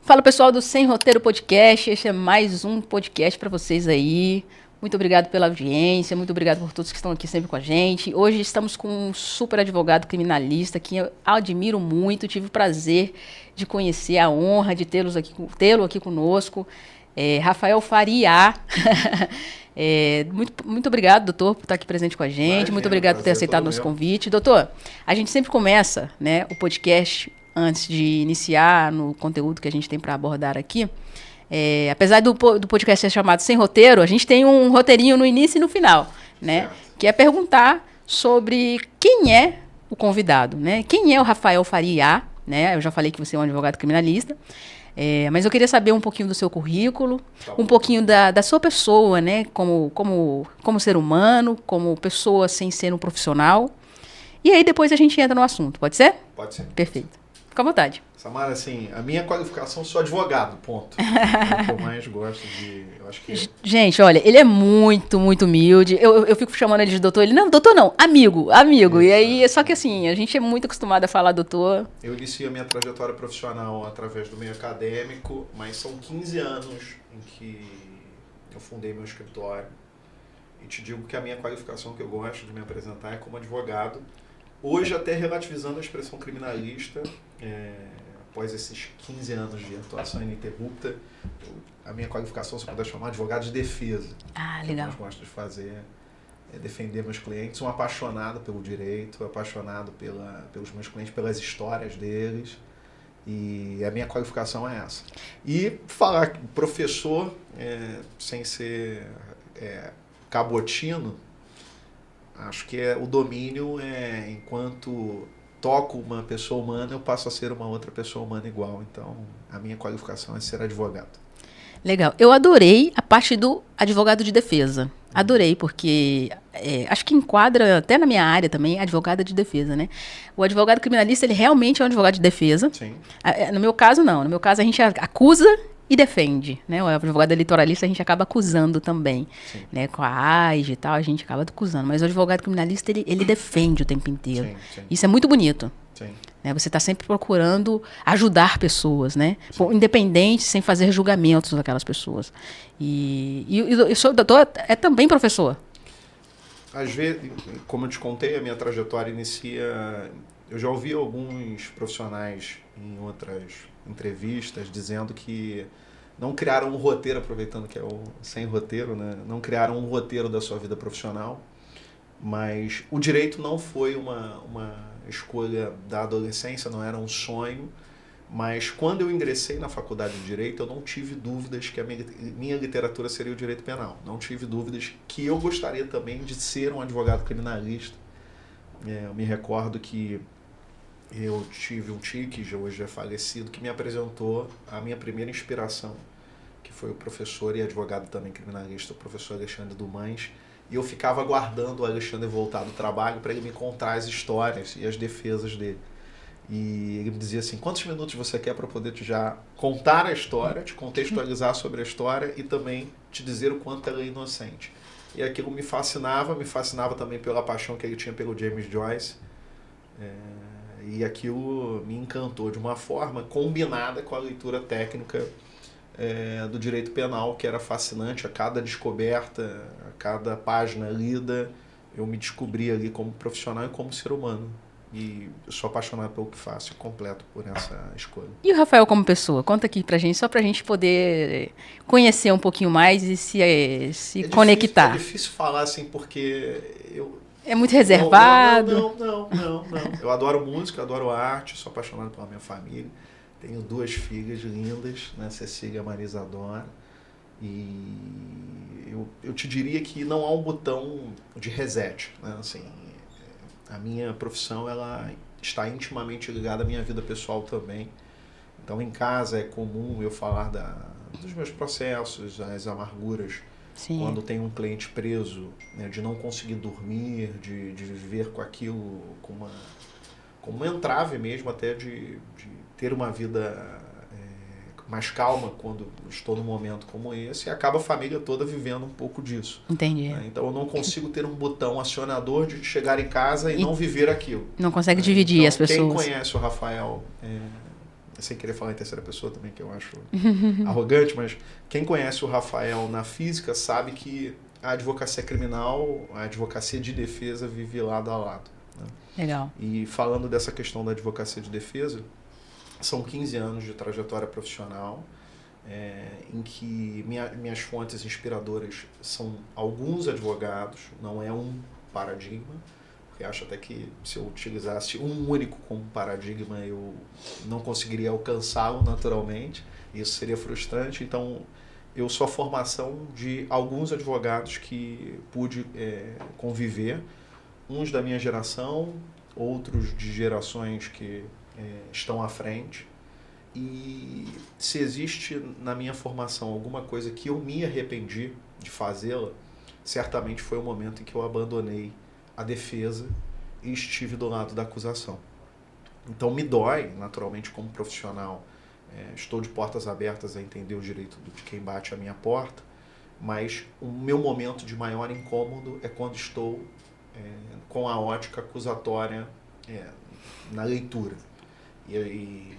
Fala, pessoal do Sem Roteiro Podcast. Este é mais um podcast para vocês aí. Muito obrigado pela audiência, muito obrigado por todos que estão aqui sempre com a gente. Hoje estamos com um super advogado criminalista que eu admiro muito, tive o prazer de conhecer, a honra de tê-lo aqui conosco, Rafael Faria. Muito obrigado, doutor, por estar aqui presente com a gente. Imagina, muito obrigado por ter aceitado nosso convite. Doutor, a gente sempre começa, né, o podcast antes de iniciar no conteúdo que a gente tem para abordar aqui. Apesar do podcast ser chamado Sem Roteiro, a gente tem um roteirinho no início e no final, né? Certo. Que é perguntar sobre quem é o convidado, né? Quem é o Rafael Faria, né? Eu já falei que você é um advogado criminalista, mas eu queria saber um pouquinho do seu currículo, um pouquinho da sua pessoa, né? Como ser humano, como pessoa sem ser um profissional. E aí depois a gente entra no assunto, pode ser? Pode ser. Perfeito. Fica à vontade. Samara, assim, a minha qualificação, sou advogado, ponto. É o que eu mais gosto de... Eu acho que... Gente, olha, ele é muito, muito humilde. Eu fico chamando ele de doutor. Ele, não, doutor não, amigo. E aí, só que assim, a gente é muito acostumado a falar doutor. Eu iniciei a minha trajetória profissional através do meio acadêmico, mas são 15 anos em que eu fundei meu escritório. E te digo que a minha qualificação que eu gosto de me apresentar é como advogado. Hoje, até relativizando a expressão criminalista, após esses 15 anos de atuação ininterrupta, a minha qualificação, se eu puder chamar, advogado de defesa. Ah, legal. O que eu gosto de fazer é defender meus clientes, um apaixonado pelo direito, apaixonado pelos meus clientes, pelas histórias deles, e a minha qualificação é essa. E falar que professor, sem ser cabotino, acho que o domínio enquanto toco uma pessoa humana, eu passo a ser uma outra pessoa humana igual. Então, a minha qualificação é ser advogado. Legal. Eu adorei a parte do advogado de defesa. Adorei, porque acho que enquadra até na minha área também, advogada de defesa, né? O advogado criminalista, ele realmente é um advogado de defesa. Sim. No meu caso, não. No meu caso, a gente acusa e defende, né? O advogado eleitoralista a gente acaba acusando também, né? Com a AIJ e tal, a gente acaba acusando. Mas o advogado criminalista, ele defende o tempo inteiro. Sim. Isso é muito bonito. Sim. Né? Você está sempre procurando ajudar pessoas, né? Independente, sem fazer julgamentos daquelas pessoas. E o senhor, doutor, é também professor? Às vezes, como eu te contei, a minha trajetória inicia... Eu já ouvi alguns profissionais em outras entrevistas dizendo que não criaram um roteiro, aproveitando que é o sem roteiro, né? Não criaram um roteiro da sua vida profissional, mas o direito não foi uma escolha da adolescência, não era um sonho, mas quando eu ingressei na faculdade de Direito, eu não tive dúvidas que a minha literatura seria o direito penal. Não tive dúvidas que eu gostaria também de ser um advogado criminalista. Eu me recordo que eu tive um tio, que hoje é falecido, que me apresentou a minha primeira inspiração, que foi o professor e advogado também criminalista, o professor Alexandre Dumans, e eu ficava aguardando o Alexandre voltar do trabalho para ele me contar as histórias e as defesas dele. E ele me dizia assim, quantos minutos você quer para poder te já contar a história, te contextualizar sobre a história e também te dizer o quanto ela é inocente. E aquilo me fascinava também pela paixão que ele tinha pelo James Joyce, e aquilo me encantou de uma forma combinada com a leitura técnica do direito penal, que era fascinante. A cada descoberta, a cada página lida, eu me descobri ali como profissional e como ser humano. E eu sou apaixonado pelo que faço e completo por essa escolha. E o Rafael como pessoa? Conta aqui pra gente, só pra gente poder conhecer um pouquinho mais e se conectar. É difícil falar assim, porque eu... É muito reservado? Não. Eu adoro música, adoro arte, sou apaixonado pela minha família. Tenho 2 filhas lindas, né? Cecília e Marisa Adora. E eu te diria que não há um botão de reset, né? Assim, a minha profissão, ela está intimamente ligada à minha vida pessoal também. Então, em casa é comum eu falar dos meus processos, as amarguras. Sim. Quando tem um cliente preso, né, de não conseguir dormir, de viver com aquilo, como uma entrave mesmo, até de ter uma vida mais calma quando estou num momento como esse, e acaba a família toda vivendo um pouco disso. Entendi. Né? Então eu não consigo ter um botão acionador de chegar em casa e não viver aquilo. Não consegue dividir então, as pessoas. Quem conhece o Rafael sem querer falar em terceira pessoa também, que eu acho arrogante, mas quem conhece o Rafael na física sabe que a advocacia criminal, a advocacia de defesa vive lado a lado. Né? Legal. E falando dessa questão da advocacia de defesa, são 15 anos de trajetória profissional, em que minhas fontes inspiradoras são alguns advogados, não é um paradigma, porque acho até que se eu utilizasse um único como paradigma eu não conseguiria alcançá-lo naturalmente, isso seria frustrante. Então eu sou a formação de alguns advogados que pude conviver, uns da minha geração, outros de gerações que estão à frente. E se existe na minha formação alguma coisa que eu me arrependi de fazê-la, certamente foi o momento em que eu abandonei a defesa e estive do lado da acusação. Então me dói, naturalmente, como profissional, estou de portas abertas a entender o direito de quem bate à minha porta, mas o meu momento de maior incômodo é quando estou com a ótica acusatória na leitura. E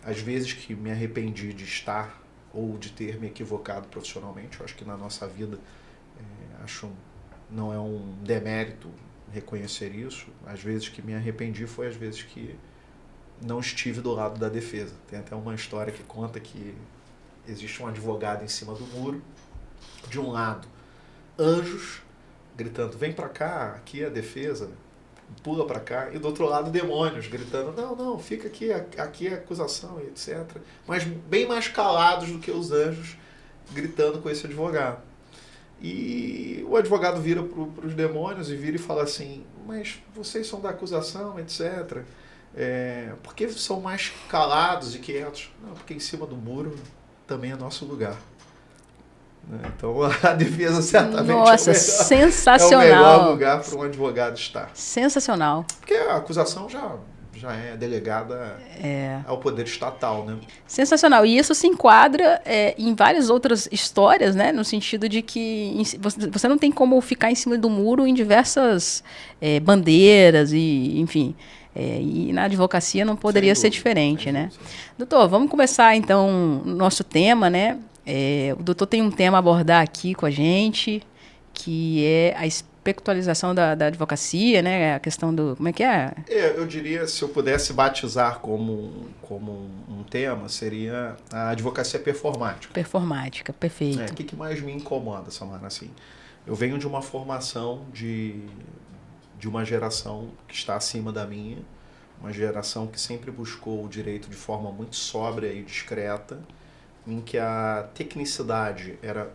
às vezes que me arrependi de estar ou de ter me equivocado profissionalmente, eu acho que na nossa vida não é um demérito reconhecer isso. Às vezes que me arrependi foi às vezes que não estive do lado da defesa. Tem até uma história que conta que existe um advogado em cima do muro, de um lado anjos gritando, vem pra cá, aqui é a defesa, pula pra cá, e do outro lado demônios gritando, não, fica aqui é a acusação, etc. Mas bem mais calados do que os anjos gritando com esse advogado. E o advogado vira para os demônios e vira e fala assim, mas vocês são da acusação, etc. Por que são mais calados e quietos? Não, porque em cima do muro também é nosso lugar. Então a defesa certamente Nossa, sensacional. É o melhor lugar para um advogado estar. Sensacional. Porque a acusação já é delegada ao poder estatal, né? Sensacional. E isso se enquadra em várias outras histórias, né? No sentido de que você não tem como ficar em cima do muro em diversas bandeiras e, enfim. E na advocacia não poderia ser diferente, né? Doutor, vamos começar então o nosso tema, né? O doutor tem um tema a abordar aqui com a gente, que é a espectralização da advocacia, né? A questão do... Como é que é? Eu diria, se eu pudesse batizar como um tema, seria a advocacia performática. Performática, perfeito. O que mais me incomoda, Samara? Assim, eu venho de uma formação de uma geração que está acima da minha, uma geração que sempre buscou o direito de forma muito sóbria e discreta, em que a tecnicidade era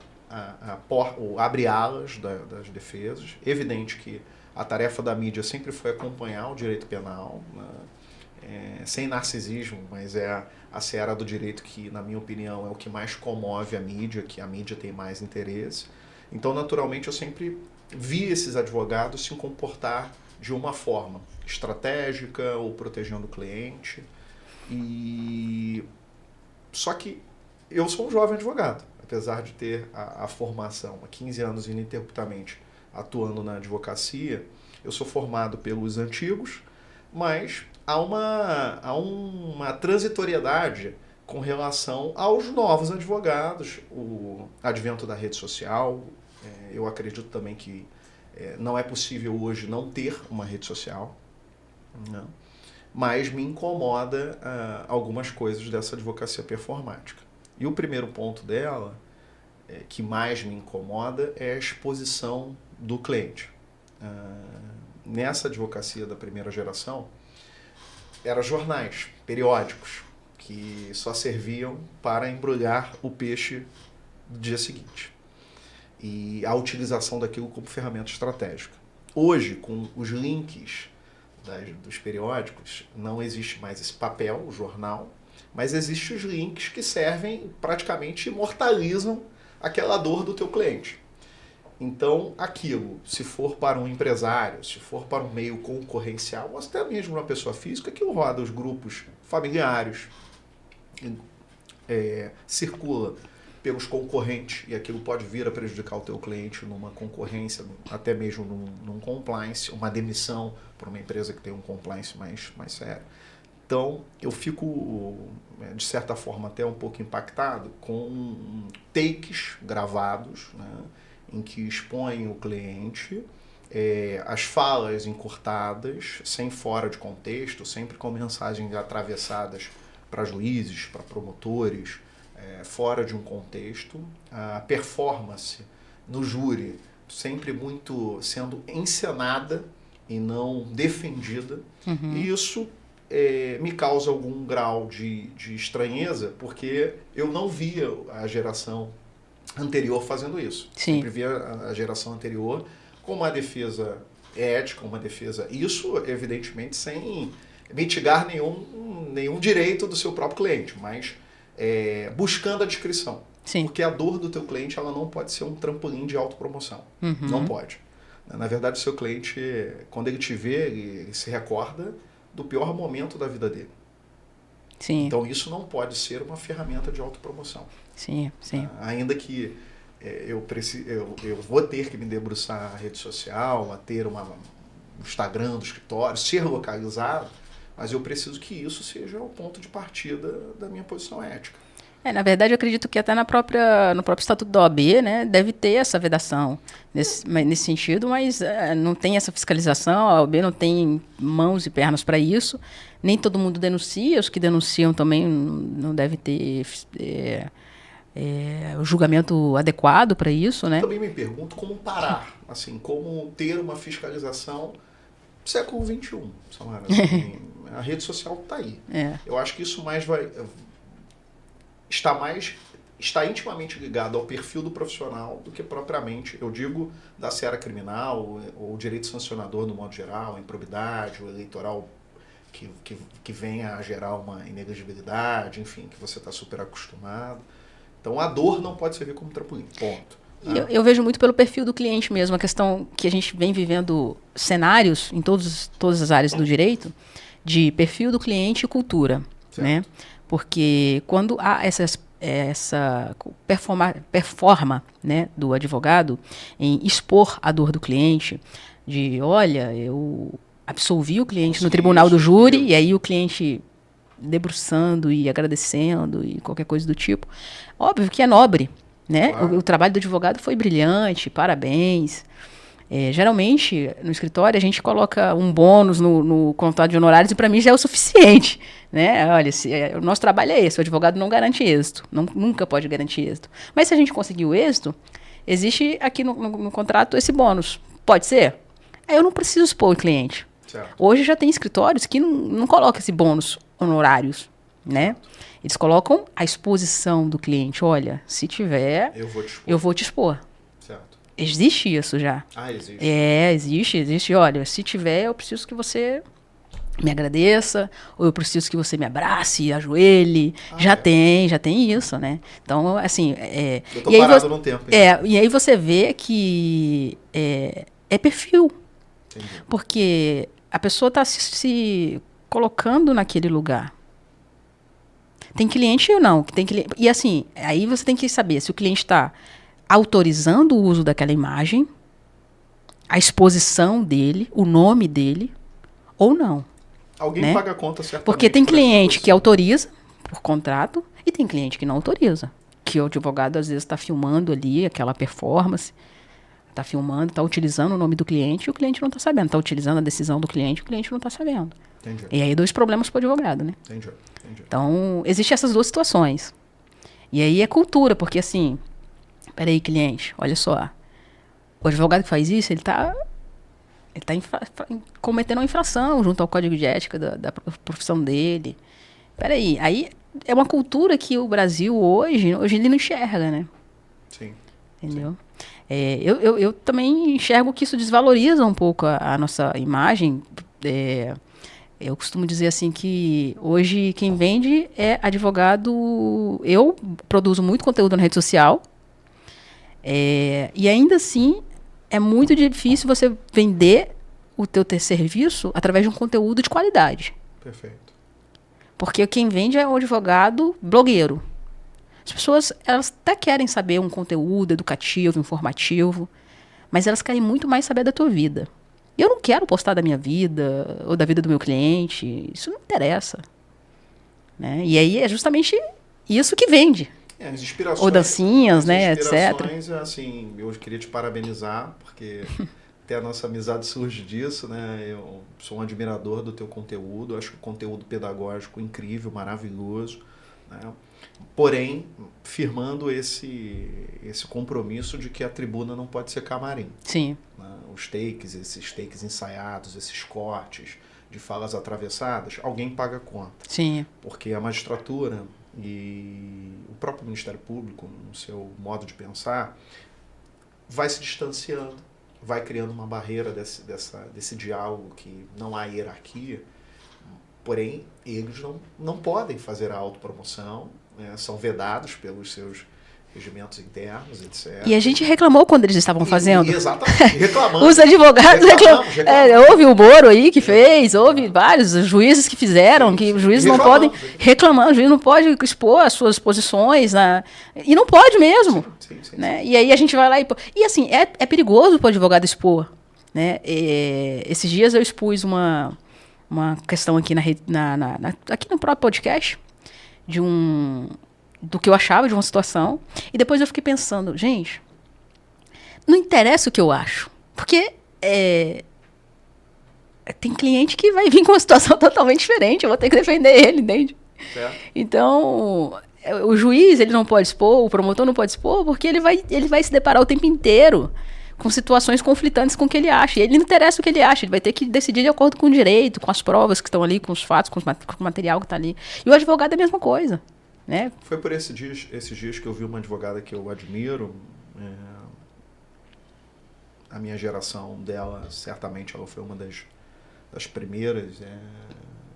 o abre-alas das defesas. Evidente que a tarefa da mídia sempre foi acompanhar o direito penal, né? Sem narcisismo, mas é a seara do direito que, na minha opinião, é o que mais comove a mídia, que a mídia tem mais interesse. Então, naturalmente, eu sempre vi esses advogados se comportar de uma forma estratégica ou protegendo o cliente. Só que eu sou um jovem advogado, apesar de ter a formação há 15 anos ininterruptamente atuando na advocacia. Eu sou formado pelos antigos, mas há uma transitoriedade com relação aos novos advogados, o advento da rede social. Eu acredito também que não é possível hoje não ter uma rede social, né? Mas me incomoda algumas coisas dessa advocacia performática. E o primeiro ponto dela, que mais me incomoda, é a exposição do cliente. Nessa advocacia da primeira geração, eram jornais, periódicos, que só serviam para embrulhar o peixe do dia seguinte. E a utilização daquilo como ferramenta estratégica. Hoje, com os links dos periódicos, não existe mais esse papel, o jornal, mas existem os links que servem, praticamente imortalizam aquela dor do teu cliente. Então, aquilo, se for para um empresário, se for para um meio concorrencial, ou até mesmo uma pessoa física, aquilo roda os grupos familiares, circula pelos concorrentes, e aquilo pode vir a prejudicar o teu cliente numa concorrência, até mesmo num compliance, uma demissão para uma empresa que tem um compliance mais sério. Então, eu fico, de certa forma, até um pouco impactado com takes gravados, né, em que expõem o cliente, as falas encurtadas, sem fora de contexto, sempre com mensagens atravessadas para juízes, para promotores, fora de um contexto. A performance no júri sempre muito sendo encenada e não defendida. E isso me causa algum grau de estranheza, porque eu não via a geração anterior fazendo isso. Sim. Sempre via a geração anterior com uma defesa ética, uma defesa... Isso, evidentemente, sem mitigar nenhum direito do seu próprio cliente, mas buscando a discrição. Sim. Porque a dor do teu cliente, ela não pode ser um trampolim de autopromoção. Não pode. Na verdade, o seu cliente, quando ele te vê, ele se recorda do pior momento da vida dele. Sim. Então, isso não pode ser uma ferramenta de autopromoção. Sim, sim. Ainda que eu vou ter que me debruçar na rede social, a ter um Instagram do escritório, ser localizado, mas eu preciso que isso seja o ponto de partida da minha posição ética. Na verdade, eu acredito que até no próprio Estatuto da OAB, né, deve ter essa vedação nesse sentido, mas não tem essa fiscalização, a OAB não tem mãos e pernas para isso, nem todo mundo denuncia, os que denunciam também não devem ter o julgamento adequado para isso, né? Eu também me pergunto como parar, assim, como ter uma fiscalização século XXI, Samara. Assim, a rede social está aí. Eu acho que isso está intimamente ligado ao perfil do profissional do que propriamente, eu digo, da seara criminal, ou direito sancionador no modo geral, a improbidade, o eleitoral que venha a gerar uma inexigibilidade, enfim, que você está super acostumado. Então a dor não pode servir como trampolim, ponto. Eu vejo muito pelo perfil do cliente mesmo, a questão que a gente vem vivendo cenários em todas as áreas do direito, de perfil do cliente e cultura, né? Porque quando há essa performa, né, do advogado em expor a dor do cliente, de, olha, eu absolvi o cliente no tribunal do júri, e aí o cliente debruçando e agradecendo e qualquer coisa do tipo, óbvio que é nobre, né? Claro. O trabalho do advogado foi brilhante, parabéns. Geralmente, no escritório, a gente coloca um bônus no contrato de honorários e para mim já é o suficiente, né? Olha, o nosso trabalho é esse, o advogado não garante êxito, nunca pode garantir êxito. Mas se a gente conseguir o êxito, existe aqui no contrato esse bônus. Pode ser? Aí eu não preciso expor o cliente. Certo. Hoje já tem escritórios que não colocam esse bônus honorários, né? Eles colocam a exposição do cliente. Olha, se tiver, eu vou te expor. Certo. Existe isso já. Existe. Existe. Olha, se tiver, eu preciso que você me agradeça, ou eu preciso que você me abrace, ajoelhe. Já tem isso, né? Então, assim... eu tô parado num tempo. E aí você vê que é perfil. Entendi. Porque a pessoa está se colocando naquele lugar. Tem cliente ou não? E assim, aí você tem que saber se o cliente está autorizando o uso daquela imagem, a exposição dele, o nome dele, ou não. Alguém, né, paga a conta certamente. Porque tem cliente que autoriza por contrato e tem cliente que não autoriza. Que o advogado às vezes está filmando ali aquela performance, está filmando, está utilizando o nome do cliente e o cliente não está sabendo. Está utilizando a decisão do cliente e o cliente não está sabendo. Entendi. E aí 2 problemas para o advogado, né? Entendi. Então, existem essas 2 situações. E aí é cultura, porque assim, peraí, cliente, olha só. O advogado que faz isso, ele está cometendo uma infração junto ao código de ética da profissão dele. Peraí, aí é uma cultura que o Brasil hoje ele não enxerga, né? Sim. Entendeu? Eu também enxergo que isso desvaloriza um pouco a nossa imagem. Eu costumo dizer assim que hoje quem vende é advogado. Eu produzo muito conteúdo na rede social. E ainda assim é muito difícil você vender o teu serviço através de um conteúdo de qualidade. Perfeito. Porque quem vende é o advogado blogueiro. As pessoas, elas até querem saber um conteúdo educativo, informativo, mas elas querem muito mais saber da tua vida. Eu não quero postar da minha vida ou da vida do meu cliente. Isso não interessa. né? E aí é justamente isso que vende. As inspirações, ou dancinhas, né, etc. Assim, eu queria te parabenizar, porque até a nossa amizade surge disso, né? Eu sou um admirador do teu conteúdo, acho que o conteúdo pedagógico incrível, maravilhoso, né? Porém, firmando esse compromisso de que a tribuna não pode ser camarim. Sim. Né? Esses takes ensaiados, esses cortes de falas atravessadas, alguém paga a conta. Sim. Porque a magistratura e o próprio Ministério Público, no seu modo de pensar, vai se distanciando, vai criando uma barreira desse diálogo que não há hierarquia, porém, eles não podem fazer a autopromoção, né? São vedados pelos seus regimentos internos, etc. E a gente reclamou quando eles estavam fazendo. Exatamente, reclamando. Os advogados reclamamos. Houve o Moro aí que fez, houve vários juízes que fizeram, que os juízes não podem reclamar, o juiz não pode expor as suas posições, e não pode mesmo. Sim, né? E aí a gente vai lá e assim, é perigoso para o advogado expor. Né? Esses dias eu expus uma questão aqui aqui no próprio podcast, do que eu achava de uma situação, e depois eu fiquei pensando, gente, não interessa o que eu acho, porque tem cliente que vai vir com uma situação totalmente diferente, eu vou ter que defender ele, entende? Então, o juiz ele não pode expor, o promotor não pode expor, porque ele vai se deparar o tempo inteiro com situações conflitantes com o que ele acha, e ele não interessa o que ele acha, ele vai ter que decidir de acordo com o direito, com as provas que estão ali, com os fatos, com o material que está ali, e o advogado é a mesma coisa. Né? Foi por esses dias que eu vi uma advogada que eu admiro. A minha geração dela, certamente, ela foi uma das primeiras.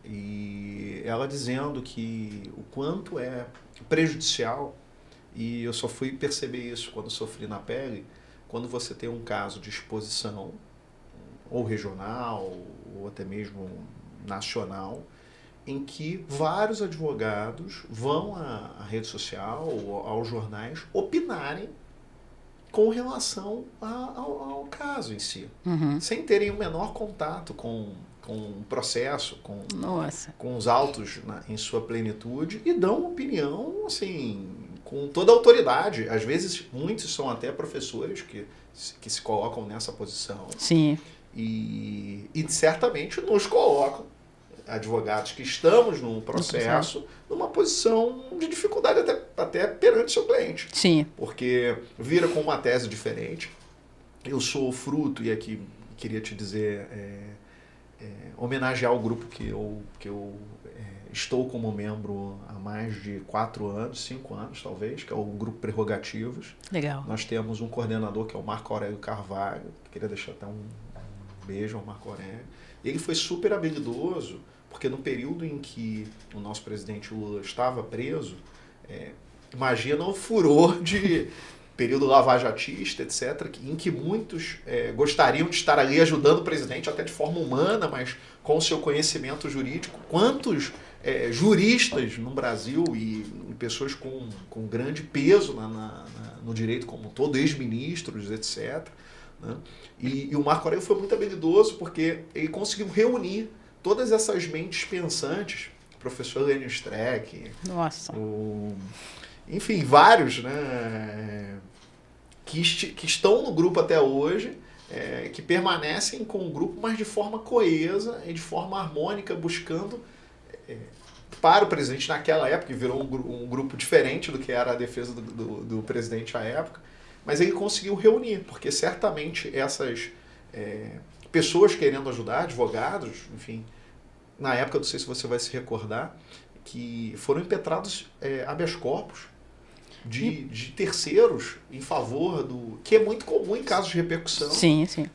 E ela dizendo que o quanto é prejudicial, e eu só fui perceber isso quando sofri na pele, quando você tem um caso de exposição, ou regional, ou até mesmo nacional, em que vários advogados vão à rede social ou aos jornais opinarem com relação ao caso em si, sem terem o menor contato com o processo, com os autos em sua plenitude, e dão opinião assim, com toda a autoridade. Às vezes, muitos são até professores que se colocam nessa posição. Sim. E certamente nos colocam, advogados que estamos num processo, numa posição de dificuldade até perante seu cliente. Sim. Porque vira com uma tese diferente. Eu sou fruto, e aqui queria te dizer, homenagear o grupo que eu estou como membro há mais de 4 anos, 5 anos talvez, que é o Grupo Prerrogativas. Legal. Nós temos um coordenador que é o Marco Aurélio Carvalho, queria deixar até um beijo ao Marco Aurélio. Ele foi super habilidoso, porque no período em que o nosso presidente Lula estava preso, imagina o furor de período lavajatista, etc., em que muitos gostariam de estar ali ajudando o presidente, até de forma humana, mas com o seu conhecimento jurídico. Quantos juristas no Brasil e pessoas com grande peso no direito como um todo, ex-ministros, etc., né? E o Marco Aurélio foi muito habilidoso, porque ele conseguiu reunir todas essas mentes pensantes, o professor Lênio Streck, enfim, vários, né, que estão no grupo até hoje, que permanecem com o grupo, mas de forma coesa e de forma harmônica, buscando para o presidente naquela época, que virou um grupo diferente do que era a defesa do presidente à época, mas ele conseguiu reunir, porque certamente essas pessoas querendo ajudar, advogados, enfim, na época, não sei se você vai se recordar, que foram impetrados habeas corpus de terceiros em favor do... que é muito comum em casos de repercussão. Sim, sim.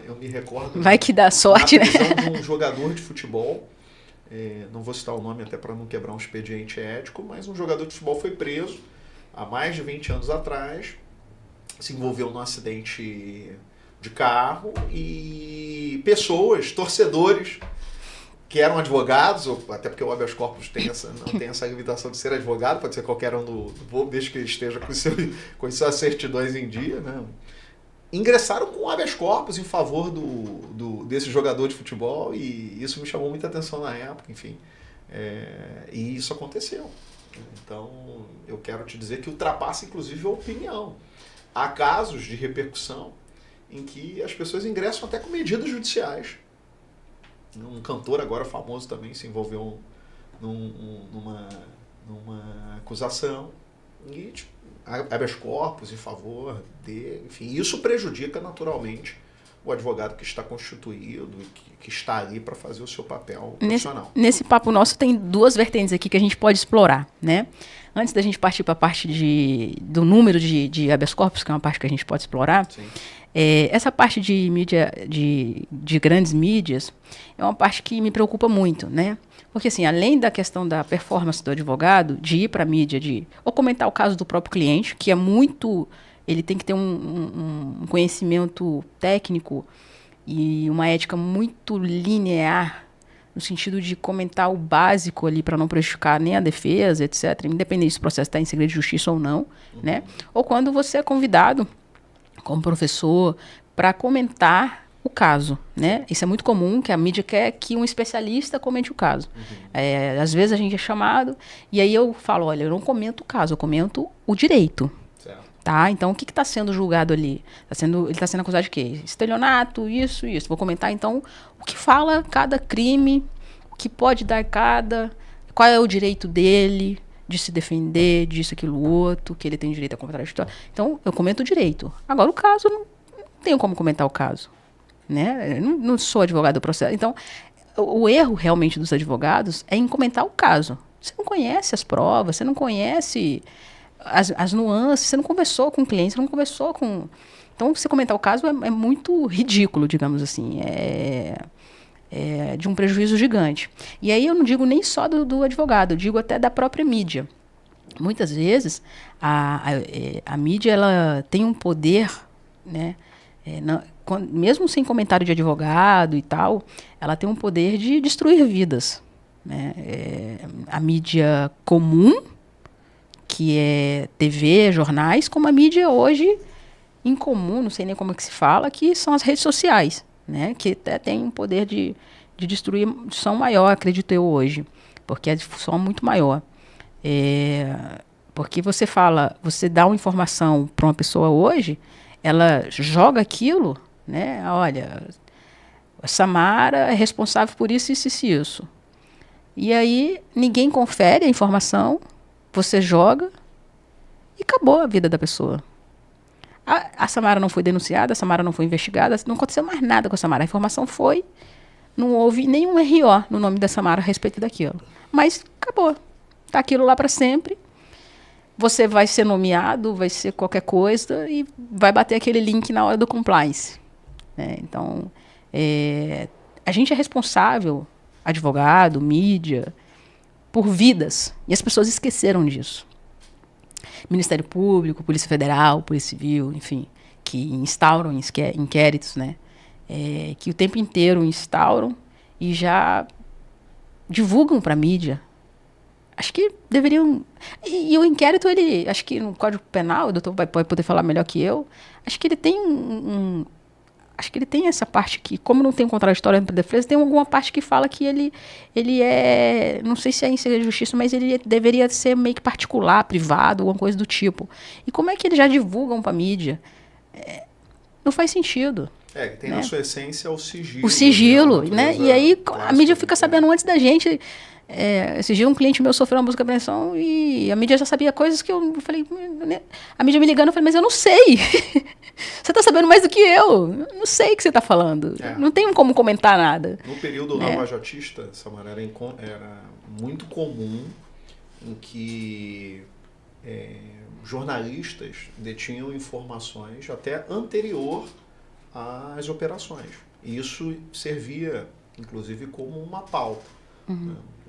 Eu me recordo... Vai que dá sorte, na prisão, né? de um jogador de futebol, não vou citar o nome até para não quebrar um expediente ético, mas um jogador de futebol foi preso há mais de 20 anos atrás, se envolveu num acidente de carro, e pessoas, torcedores, que eram advogados, até porque o habeas corpus não tem essa limitação de ser advogado, pode ser qualquer um do povo, desde que ele esteja com suas certidões em dia, né? Ingressaram com habeas corpus em favor desse jogador de futebol, e isso me chamou muita atenção na época, enfim. E isso aconteceu. Então, eu quero te dizer que ultrapassa, inclusive, a opinião. Há casos de repercussão em que as pessoas ingressam até com medidas judiciais. Um cantor agora famoso também se envolveu numa acusação e habeas corpus em favor de... Enfim, isso prejudica naturalmente o advogado que está constituído e que está ali para fazer o seu papel profissional. Nesse papo nosso tem duas vertentes aqui que a gente pode explorar, né? Antes da gente partir para a parte do número de habeas corpus, que é uma parte que a gente pode explorar, essa parte de mídia, de grandes mídias, é uma parte que me preocupa muito, né? Porque, assim, além da questão da performance do advogado, de ir para a mídia, ou comentar o caso do próprio cliente, que é muito... Ele tem que ter um conhecimento técnico e uma ética muito linear, no sentido de comentar o básico ali para não prejudicar nem a defesa, etc., independente se o processo está em segredo de justiça ou não, né? Ou quando você é convidado, como professor, para comentar o caso, né? Isso é muito comum, que a mídia quer que um especialista comente o caso. Às vezes a gente é chamado, e aí eu falo, olha, eu não comento o caso, eu comento o direito. Tá? Então, o que está sendo julgado ali? Ele está sendo acusado de quê? Estelionato, isso. Vou comentar, então, o que fala cada crime, o que pode dar qual é o direito dele de se defender, disso, aquilo, outro, que ele tem direito a contraditório. Então, eu comento o direito. Agora, o caso, não tenho como comentar o caso. Né? Eu não sou advogado do processo. Então, o erro, realmente, dos advogados é em comentar o caso. Você não conhece as provas, você não conhece... As nuances, você não conversou com o cliente, você não conversou com... Então, você comentar o caso é muito ridículo, digamos assim, é de um prejuízo gigante. E aí eu não digo nem só do advogado, eu digo até da própria mídia. Muitas vezes, a mídia ela tem um poder, né, mesmo sem comentário de advogado e tal, ela tem um poder de destruir vidas. Né? A mídia comum, que é TV, jornais, como a mídia hoje incomum, não sei nem como é que se fala, que são as redes sociais, né? Que até tem um poder de destruição maior, acredito eu, hoje, porque a difusão é muito maior. Porque você dá uma informação para uma pessoa hoje, ela joga aquilo, né? Olha, a Samara é responsável por isso, isso e isso. E aí ninguém confere a informação, você joga e acabou a vida da pessoa. A Samara não foi denunciada, a Samara não foi investigada, não aconteceu mais nada com a Samara. A informação foi, não houve nenhum RO no nome da Samara a respeito daquilo. Mas acabou. Está aquilo lá para sempre. Você vai ser nomeado, vai ser qualquer coisa e vai bater aquele link na hora do compliance. Então, a gente é responsável, advogado, mídia, por vidas. E as pessoas esqueceram disso. Ministério Público, Polícia Federal, Polícia Civil, enfim, que instauram inquéritos, né? Que o tempo inteiro instauram e já divulgam para a mídia. Acho que deveriam... E o inquérito, acho que no Código Penal, o doutor pode poder falar melhor que eu, acho que ele tem acho que ele tem essa parte que, como não tem um contraditório para a defesa, tem alguma parte que fala que ele é, não sei se é em segredo de justiça, mas ele deveria ser meio que particular, privado, alguma coisa do tipo. E como é que eles já divulgam para a mídia? Não faz sentido. Tem na sua essência o sigilo. O sigilo, né? E aí a mídia fica sabendo antes da gente. Esse dia um cliente meu sofreu uma busca e apreensão e a mídia já sabia coisas que eu falei... A mídia me ligando, eu falei, mas eu não sei. Você está sabendo mais do que eu. Não sei o que você está falando. Não tenho como comentar nada. No período lavajatista, Samara, era muito comum em que jornalistas detinham informações até anterior às operações. E isso servia, inclusive, como uma pauta.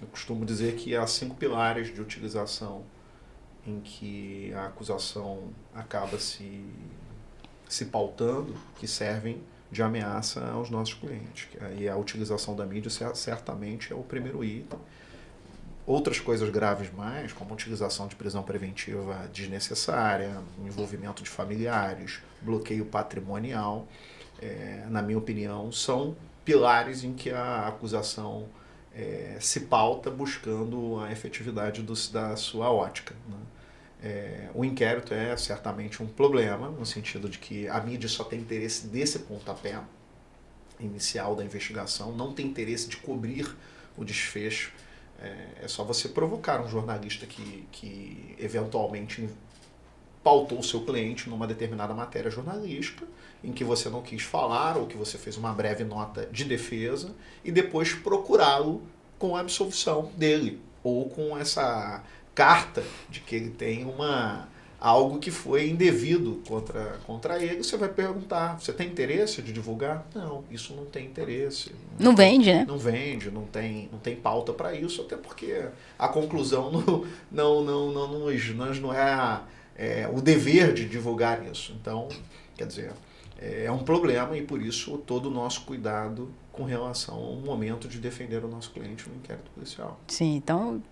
Eu costumo dizer que há 5 pilares de utilização em que a acusação acaba se pautando, que servem de ameaça aos nossos clientes. E a utilização da mídia certamente é o primeiro item. Outras coisas graves mais, como a utilização de prisão preventiva desnecessária, envolvimento de familiares, bloqueio patrimonial, na minha opinião, são pilares em que a acusação se pauta buscando a efetividade da sua ótica, né? O inquérito é certamente um problema, no sentido de que a mídia só tem interesse desse pontapé inicial da investigação, não tem interesse de cobrir o desfecho. É só você provocar um jornalista que eventualmente pautou o seu cliente numa determinada matéria jornalística, em que você não quis falar, ou que você fez uma breve nota de defesa, e depois procurá-lo com a absolvição dele, ou com essa carta de que ele tem algo que foi indevido contra ele. Você vai perguntar, você tem interesse de divulgar? Não, isso não tem interesse. Não vende, né? Não vende, não tem pauta para isso, até porque a conclusão não é o dever de divulgar isso. Então, quer dizer, é um problema, e por isso todo o nosso cuidado com relação ao momento de defender o nosso cliente no inquérito policial. Sim, então,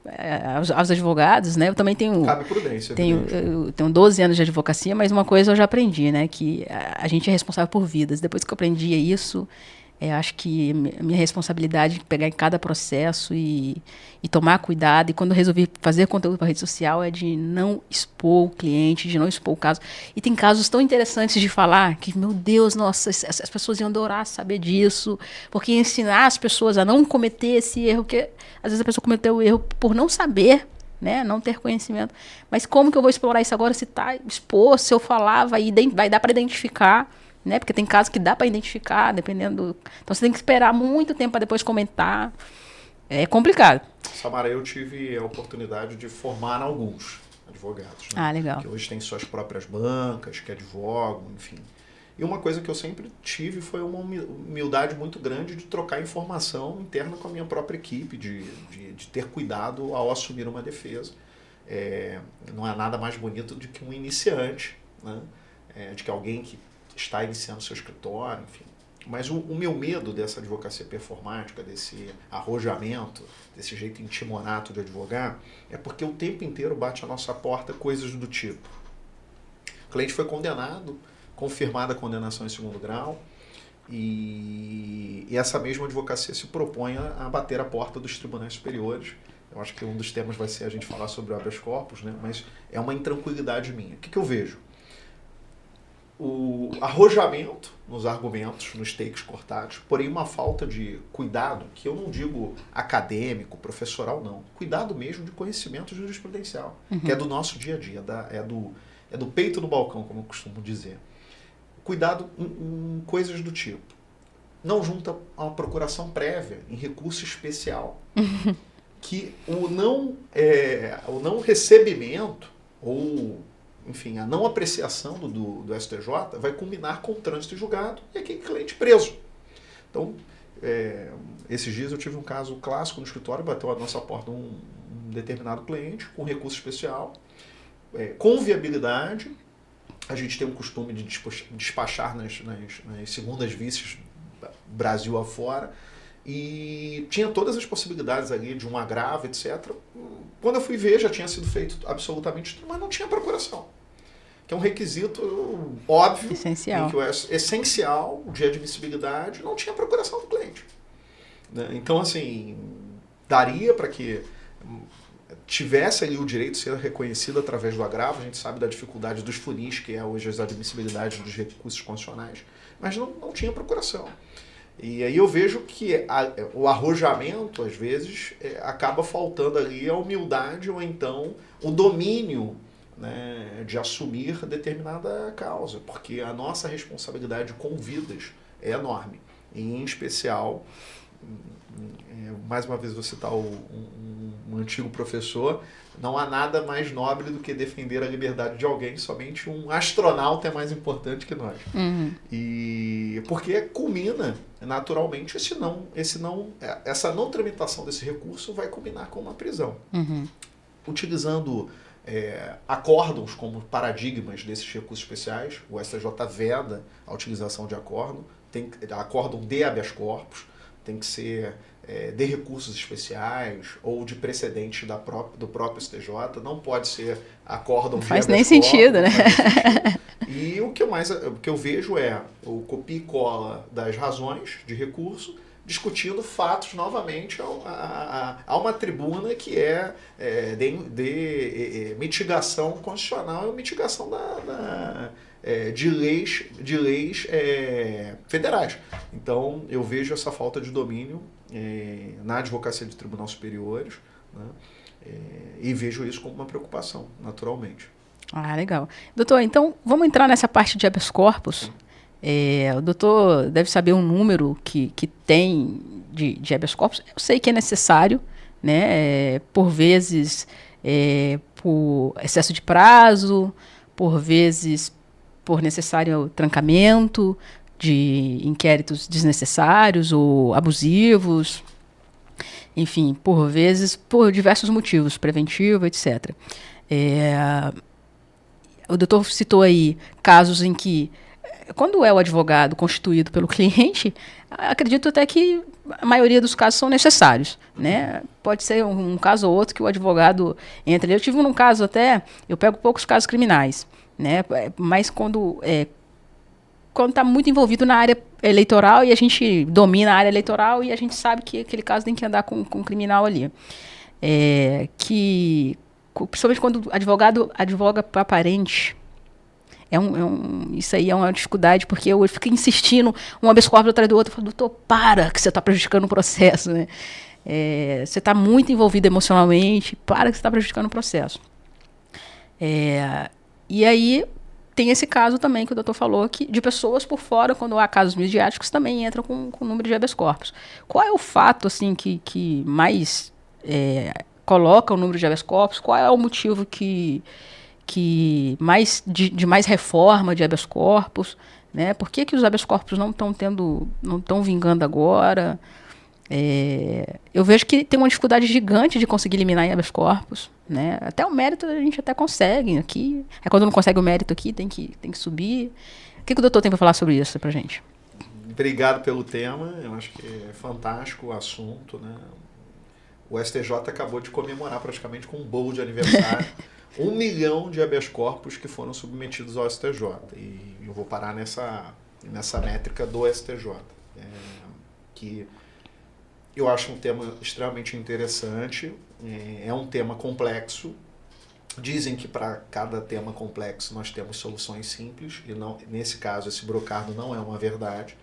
aos advogados, né, eu também tenho... Cabe prudência. Eu tenho 12 anos de advocacia, mas uma coisa eu já aprendi, né, que a gente é responsável por vidas. Depois que eu aprendi isso, acho que a minha responsabilidade de pegar em cada processo e tomar cuidado. E quando eu resolvi fazer conteúdo para rede social, é de não expor o cliente, de não expor o caso. E tem casos tão interessantes de falar que, meu Deus, nossa, as pessoas iam adorar saber disso, porque ia ensinar as pessoas a não cometer esse erro, que às vezes a pessoa cometeu o erro por não saber, né, não ter conhecimento. Mas como que eu vou explorar isso agora se está exposto, se eu falar, vai dar para identificar, né? Porque tem casos que dá para identificar, dependendo. Então você tem que esperar muito tempo para depois comentar. É complicado. Samara, eu tive a oportunidade de formar alguns advogados, né? Legal. Que hoje têm suas próprias bancas, que advogam, enfim. E uma coisa que eu sempre tive foi uma humildade muito grande de trocar informação interna com a minha própria equipe, de ter cuidado ao assumir uma defesa. Não é nada mais bonito do que um iniciante, né? De que alguém que está iniciando seu escritório, enfim. Mas o meu medo dessa advocacia performática, desse arrojamento, desse jeito intimonato de advogar, é porque o tempo inteiro bate à nossa porta coisas do tipo: o cliente foi condenado, confirmada a condenação em segundo grau, e essa mesma advocacia se propõe a bater a porta dos tribunais superiores. Eu acho que um dos temas vai ser a gente falar sobre o habeas corpus, né? Mas é uma intranquilidade minha. O que eu vejo? O arrojamento nos argumentos, nos takes cortados, porém uma falta de cuidado, que eu não digo acadêmico, professoral, não. Cuidado mesmo de conhecimento jurisprudencial, que é do nosso dia a dia, é do peito no balcão, como eu costumo dizer. Cuidado em coisas do tipo: não junta a uma procuração prévia em recurso especial, que o não recebimento ou, enfim, a não apreciação do STJ vai culminar com o trânsito em julgado e aquele cliente preso. Então, esses dias eu tive um caso clássico no escritório, bateu à nossa porta um determinado cliente com recurso especial, com viabilidade. A gente tem um costume de despachar nas segundas vícias Brasil afora, e tinha todas as possibilidades ali de um agravo, etc. Quando eu fui ver, já tinha sido feito absolutamente tudo, mas não tinha procuração, que é um requisito óbvio, essencial, essencial de admissibilidade. Não tinha procuração do cliente, né? Então, assim, daria para que tivesse ali o direito de ser reconhecido através do agravo. A gente sabe da dificuldade dos funis, que é hoje as admissibilidades dos recursos constitucionais, mas não tinha procuração. E aí eu vejo que o arrojamento, às vezes, acaba faltando ali a humildade ou então o domínio, né, de assumir determinada causa, porque a nossa responsabilidade com vidas é enorme. E, em especial, mais uma vez vou citar um antigo professor: não há nada mais nobre do que defender a liberdade de alguém. Somente um astronauta é mais importante que nós. E porque culmina naturalmente essa não tramitação desse recurso vai culminar com uma prisão. Utilizando acórdãos como paradigmas desses recursos especiais, o STJ veda a utilização de acórdão de habeas corpus, tem que ser de recursos especiais ou de precedente do próprio STJ, não pode ser acórdão de habeas corpus. Faz nem sentido, né? E o que eu vejo é o copia e cola das razões de recurso, discutindo fatos novamente a uma tribuna que de mitigação constitucional e mitigação de leis federais. Então, eu vejo essa falta de domínio na advocacia de tribunais superiores, né? E vejo isso como uma preocupação, naturalmente. Ah, legal. Doutor, então vamos entrar nessa parte de habeas corpus. O doutor deve saber um número que tem de habeas corpus. Eu sei que é necessário, né? Por vezes por excesso de prazo, por vezes por necessário trancamento de inquéritos desnecessários ou abusivos. Enfim, por vezes por diversos motivos, preventivo, etc. O doutor citou aí casos em que, quando é o advogado constituído pelo cliente, acredito até que a maioria dos casos são necessários, né? Pode ser um caso ou outro que o advogado entra. Eu tive um caso até, eu pego poucos casos criminais, né? Mas quando está muito envolvido na área eleitoral e a gente domina a área eleitoral e a gente sabe que aquele caso tem que andar com um criminal ali. Principalmente quando o advogado advoga para parente. Isso aí é uma dificuldade, porque eu fico insistindo, um habeas corpus atrás do outro, eu falo, doutor, para, que você está prejudicando o processo, né? Você está muito envolvido emocionalmente, para que você está prejudicando o processo. E aí tem esse caso também que o doutor falou, que de pessoas por fora, quando há casos midiáticos, também entram com o número de habeas corpus. Qual é o fato assim, que mais coloca o número de habeas corpus? Qual é o motivo que de mais reforma de habeas corpus, né? Por que os habeas corpus não estão vingando agora? Eu vejo que tem uma dificuldade gigante de conseguir eliminar em habeas corpus, né? Até o mérito a gente até consegue aqui. Quando não consegue o mérito aqui, tem que subir. O que o doutor tem para falar sobre isso pra gente? Obrigado pelo tema, eu acho que é fantástico o assunto, né? O STJ acabou de comemorar praticamente com um bolo de aniversário 1 milhão de habeas corpus que foram submetidos ao STJ. E eu vou parar nessa métrica do STJ, que eu acho um tema extremamente interessante, é um tema complexo. Dizem que para cada tema complexo nós temos soluções simples, e não, nesse caso esse brocardo não é uma verdade,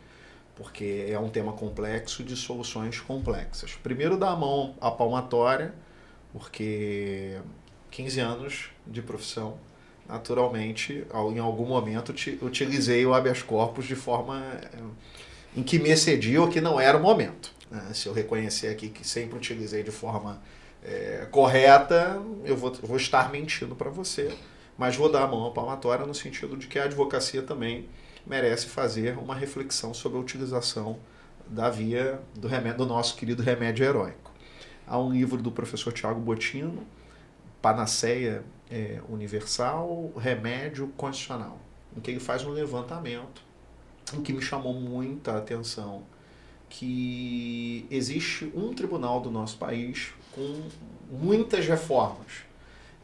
porque é um tema complexo de soluções complexas. Primeiro dá a mão à palmatória, porque 15 anos de profissão, naturalmente, em algum momento utilizei o habeas corpus de forma em que me excedi ou que não era o momento. Se eu reconhecer aqui que sempre utilizei de forma correta, eu vou estar mentindo para você, mas vou dar a mão à palmatória no sentido de que a advocacia também merece fazer uma reflexão sobre a utilização da via do nosso querido remédio heróico. Há um livro do professor Tiago Botino, Panaceia Universal, Remédio Constitucional, em que ele faz um levantamento em que me chamou muita atenção que existe um tribunal do nosso país com muitas reformas.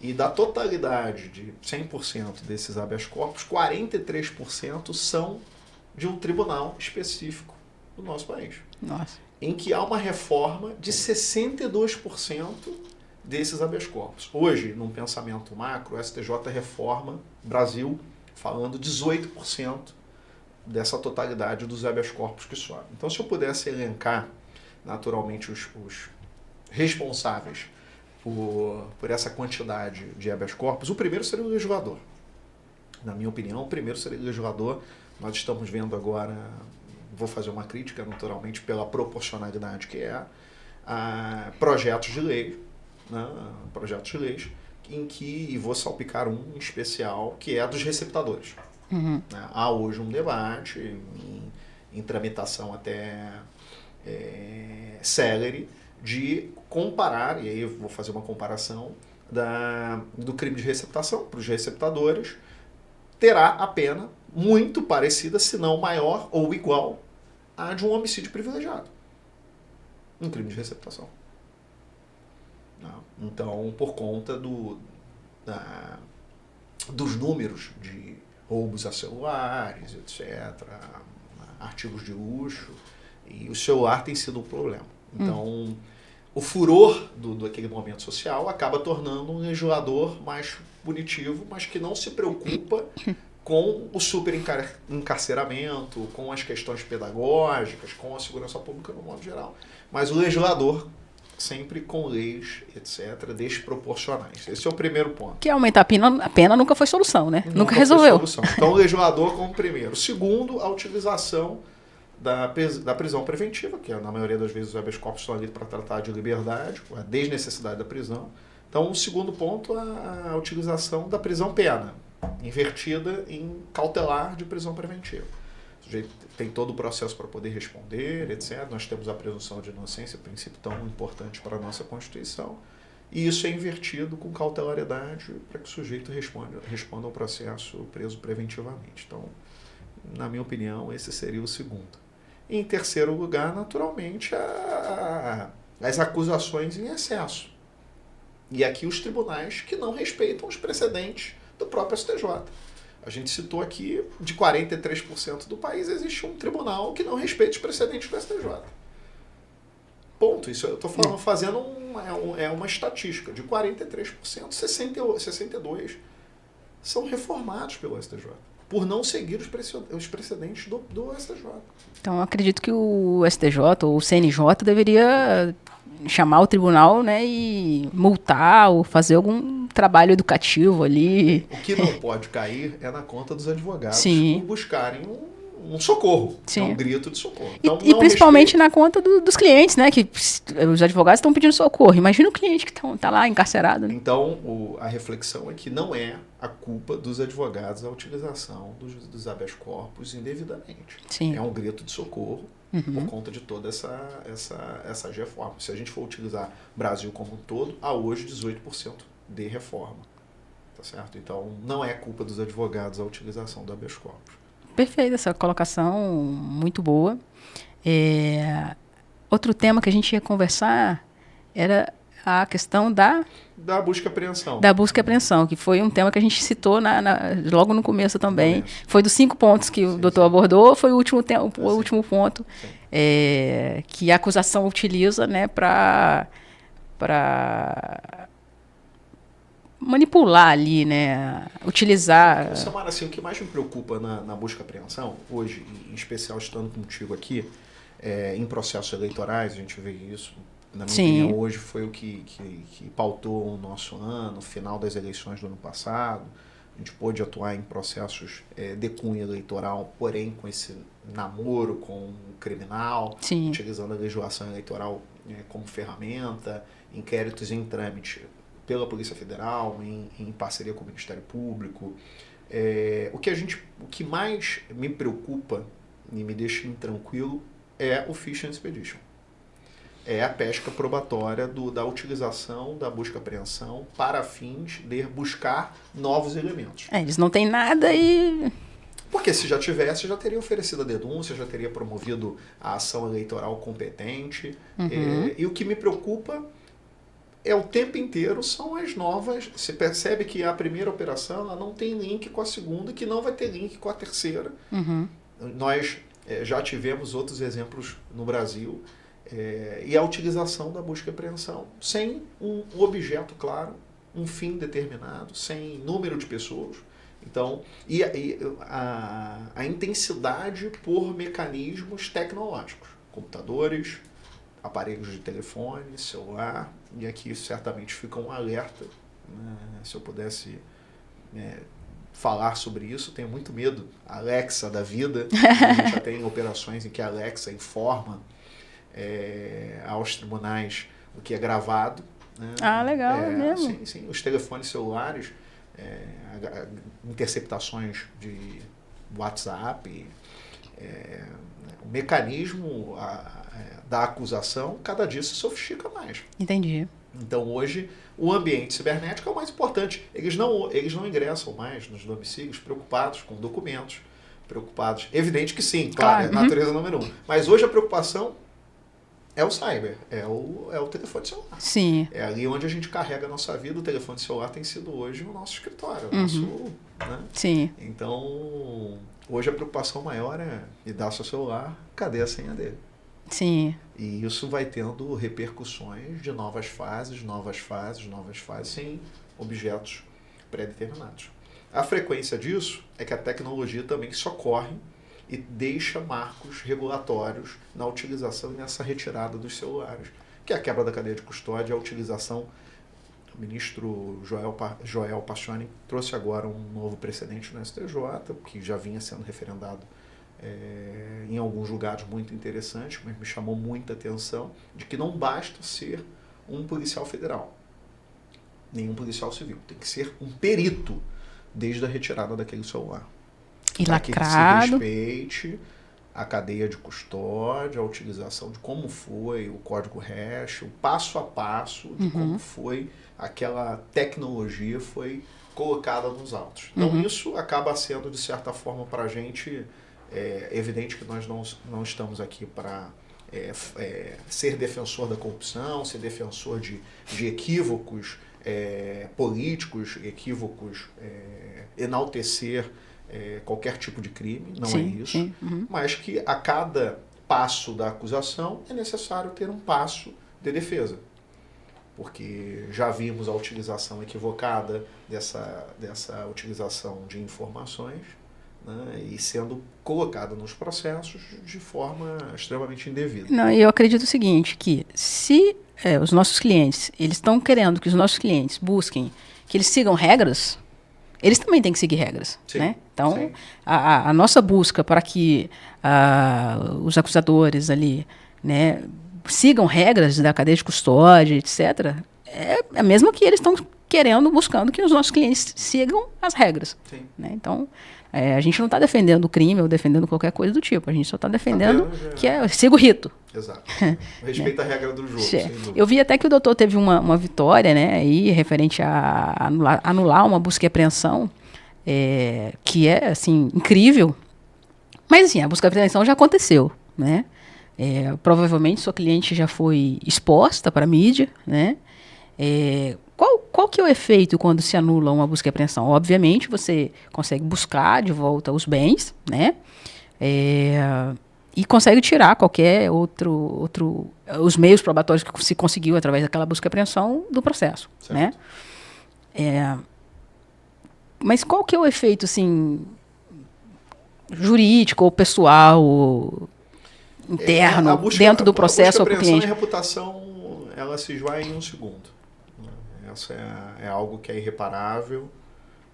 E da totalidade de 100% desses habeas corpus, 43% são de um tribunal específico do nosso país. Nossa. Em que há uma reforma de 62% desses habeas corpus. Hoje, num pensamento macro, o STJ reforma Brasil falando 18% dessa totalidade dos habeas corpus que sobem. Então, se eu pudesse elencar, naturalmente, os responsáveis por essa quantidade de habeas corpus, o primeiro seria o legislador. Na minha opinião, o primeiro seria o legislador. Nós estamos vendo agora, vou fazer uma crítica, naturalmente, pela proporcionalidade que projetos de lei, né? Projetos de leis, em que, e vou salpicar um em especial, que é a dos receptadores. Uhum. Há hoje um debate em tramitação até célere de comparar, e aí eu vou fazer uma comparação do crime de receptação para os receptadores, terá a pena muito parecida, se não maior ou igual, à de um homicídio privilegiado. Um crime de receptação. Então, por conta dos números de roubos a celulares, etc., artigos de luxo E o celular tem sido um problema. Então, o furor daquele momento social acaba tornando um legislador mais punitivo, mas que não se preocupa com o superencarceramento, com as questões pedagógicas, com a segurança pública no modo geral. Mas o legislador sempre com leis, etc., desproporcionais. Esse é o primeiro ponto. Que aumentar a pena nunca foi solução, né? Nunca foi resolveu. Solução. Então, o legislador como primeiro. Segundo, a utilização da prisão preventiva, que na maioria das vezes os habeas corpus estão ali para tratar de liberdade, a desnecessidade da prisão. Então, o segundo ponto, a utilização da prisão-pena, invertida em cautelar de prisão preventiva. O sujeito tem todo o processo para poder responder, etc. Nós temos a presunção de inocência, princípio tão importante para a nossa Constituição, e isso é invertido com cautelaridade para que o sujeito responda ao processo preso preventivamente. Então, na minha opinião, esse seria o segundo. E, em terceiro lugar, naturalmente, as acusações em excesso. E aqui os tribunais que não respeitam os precedentes do próprio STJ. A gente citou aqui, de 43% do país, existe um tribunal que não respeita os precedentes do STJ. Ponto. Isso eu estou fazendo uma estatística. De 43%, 62% são reformados pelo STJ, por não seguir os precedentes do STJ. Então, eu acredito que o STJ ou o CNJ deveria chamar o tribunal, né, e multar ou fazer algum trabalho educativo ali. O que não pode cair é na conta dos advogados. Sim. Por buscarem um socorro, Sim. Um grito de socorro. Então, e principalmente na conta dos clientes, né, que os advogados estão pedindo socorro. Imagina o cliente que está lá encarcerado. Né? Então, a reflexão é que não é a culpa dos advogados a utilização dos habeas corpus indevidamente. Sim. É um grito de socorro por conta de toda essas reformas. Se a gente for utilizar o Brasil como um todo, há hoje 18% de reforma. Tá certo? Então, não é culpa dos advogados a utilização do habeas corpus. Perfeito, essa colocação muito boa. Outro tema que a gente ia conversar era a questão da busca e apreensão. Da busca e apreensão, que foi um tema que a gente citou logo no começo também. Foi dos 5 pontos que o doutor abordou, foi o último ponto que a acusação utiliza, né, para manipular ali, né, utilizar... Samara, assim, o que mais me preocupa na busca e apreensão, hoje, em especial estando contigo aqui, em processos eleitorais, a gente vê isso. Na minha opinião, hoje foi o que pautou o nosso ano, final das eleições do ano passado. A gente pôde atuar em processos de cunho eleitoral, porém com esse namoro com o criminal, utilizando a legislação eleitoral como ferramenta, inquéritos em trâmite pela Polícia Federal, em parceria com o Ministério Público. O que mais me preocupa e me deixa intranquilo é o Fish and Expedition. É a pesca probatória da utilização da busca e apreensão para fins de buscar novos elementos. Eles não têm nada e... Porque se já tivesse, já teria oferecido a denúncia, já teria promovido a ação eleitoral competente. E o que me preocupa o tempo inteiro são as novas. Você percebe que a primeira operação ela não tem link com a segunda, que não vai ter link com a terceira. Nós já tivemos outros exemplos no Brasil. E a utilização da busca e apreensão sem um objeto claro, um fim determinado, sem número de pessoas. Então, a intensidade por mecanismos tecnológicos, computadores, aparelhos de telefone, celular, e aqui certamente fica um alerta, né? Se eu pudesse falar sobre isso, tenho muito medo. A Alexa da vida, a gente já tem operações em que a Alexa informa aos tribunais o que é gravado. Né? Legal, é mesmo. Sim. Os telefones celulares, interceptações de WhatsApp, o mecanismo da acusação cada dia se sofistica mais. Entendi. Então hoje o ambiente cibernético é o mais importante. Eles não ingressam mais nos domicílios preocupados com documentos, preocupados. Evidente que sim, claro, é natureza número 1. Mas hoje a preocupação é o cyber, é o telefone celular. Sim. É ali onde a gente carrega a nossa vida. O telefone celular tem sido hoje o nosso escritório, o nosso, né? Sim. Então, hoje a preocupação maior é me dar seu celular, cadê a senha dele? Sim. E isso vai tendo repercussões de novas fases, sem objetos pré-determinados. A frequência disso é que a tecnologia também socorre e deixa marcos regulatórios na utilização e nessa retirada dos celulares, que é a quebra da cadeia de custódia, a utilização. O ministro Joel Pacioni trouxe agora um novo precedente no STJ, que já vinha sendo referendado em alguns lugares muito interessante, mas me chamou muita atenção, de que não basta ser um policial federal, nenhum policial civil, tem que ser um perito desde a retirada daquele celular. E para que lacrado. se respeite a cadeia de custódia, a utilização de como foi o código hash, o passo a passo de como foi aquela tecnologia foi colocada nos autos. Então isso acaba sendo, de certa forma, para a gente, evidente que nós não estamos aqui para ser defensor da corrupção, ser defensor de equívocos políticos, equívocos, enaltecer qualquer tipo de crime, não é isso, Sim. mas que a cada passo da acusação é necessário ter um passo de defesa. Porque já vimos a utilização equivocada dessa utilização de informações, né, e sendo colocada nos processos de forma extremamente indevida. Não, eu acredito o seguinte, que se os nossos clientes, eles estão querendo que os nossos clientes busquem, que eles sigam regras, eles também têm que seguir regras. Sim, né? Então, sim. a nossa busca para que os acusadores ali, né, sigam regras da cadeia de custódia, etc., é a mesma que eles estão querendo, buscando que os nossos clientes sigam as regras. Sim. Né? Então, a gente não está defendendo o crime ou defendendo qualquer coisa do tipo. A gente só está defendendo que siga o rito. Exato. Respeita a regra do jogo. Eu vi até que o doutor teve uma vitória, né, aí, referente a anular uma busca e apreensão, que é, assim, incrível. Mas, assim, a busca e apreensão já aconteceu, né? Provavelmente sua cliente já foi exposta para a mídia, né? Qual que é o efeito quando se anula uma busca e apreensão? Obviamente, você consegue buscar de volta os bens, né? E consegue tirar qualquer os meios probatórios que se conseguiu através daquela busca e apreensão do processo, né? Mas qual que é o efeito, assim, jurídico ou pessoal, ou interno, dentro do processo ao cliente? A busca e apreensão e reputação, ela se esvai em um segundo. Essa é algo que é irreparável.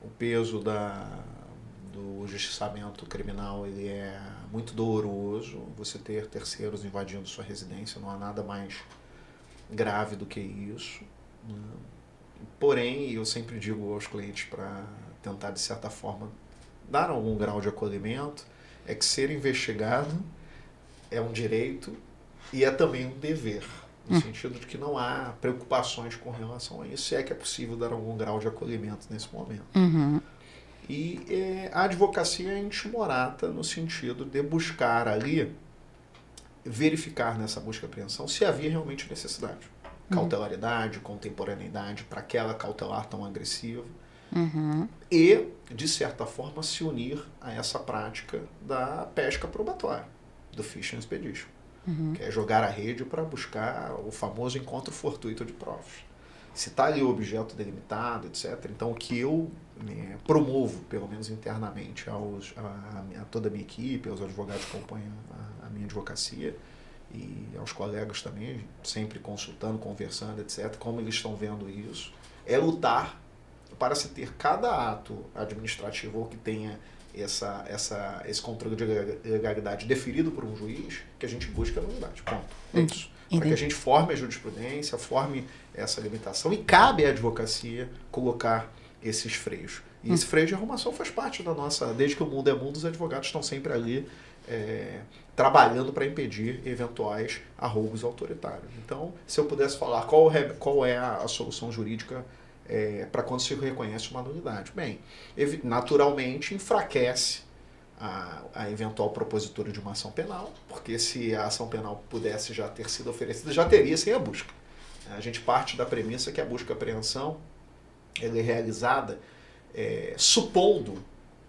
O peso do justiçamento criminal, ele é muito doloroso. Você ter terceiros invadindo sua residência, não há nada mais grave do que isso. Porém, eu sempre digo aos clientes, para tentar, de certa forma, dar algum grau de acolhimento, é que ser investigado é um direito e é também um dever. No sentido de que não há preocupações com relação a isso, se é que é possível dar algum grau de acolhimento nesse momento. E a advocacia é intimorata no sentido de buscar ali, verificar nessa busca e apreensão se havia realmente necessidade. Cautelaridade, contemporaneidade para aquela cautelar tão agressiva. E, de certa forma, se unir a essa prática da pesca probatória, do Fishing Expedition. Que é jogar a rede para buscar o famoso encontro fortuito de provas. Se está ali o objeto delimitado, etc. Então, o que eu promovo, pelo menos internamente, a toda a minha equipe, aos advogados que acompanham a minha advocacia, e aos colegas também, sempre consultando, conversando, etc., como eles estão vendo isso, é lutar para se ter cada ato administrativo ou que tenha esse controle de legalidade deferido por um juiz, que a gente busca a nulidade. Ponto. É isso. Para que a gente forme a jurisprudência, forme essa limitação, e cabe à advocacia colocar esses freios. E esse freio de arrumação faz parte da nossa... Desde que o mundo é mundo, os advogados estão sempre ali trabalhando para impedir eventuais arroubos autoritários. Então, se eu pudesse falar qual é a solução jurídica para quando se reconhece uma nulidade. Bem, naturalmente enfraquece a eventual propositura de uma ação penal, porque se a ação penal pudesse já ter sido oferecida, já teria sem a busca. A gente parte da premissa que a busca e apreensão ela é realizada supondo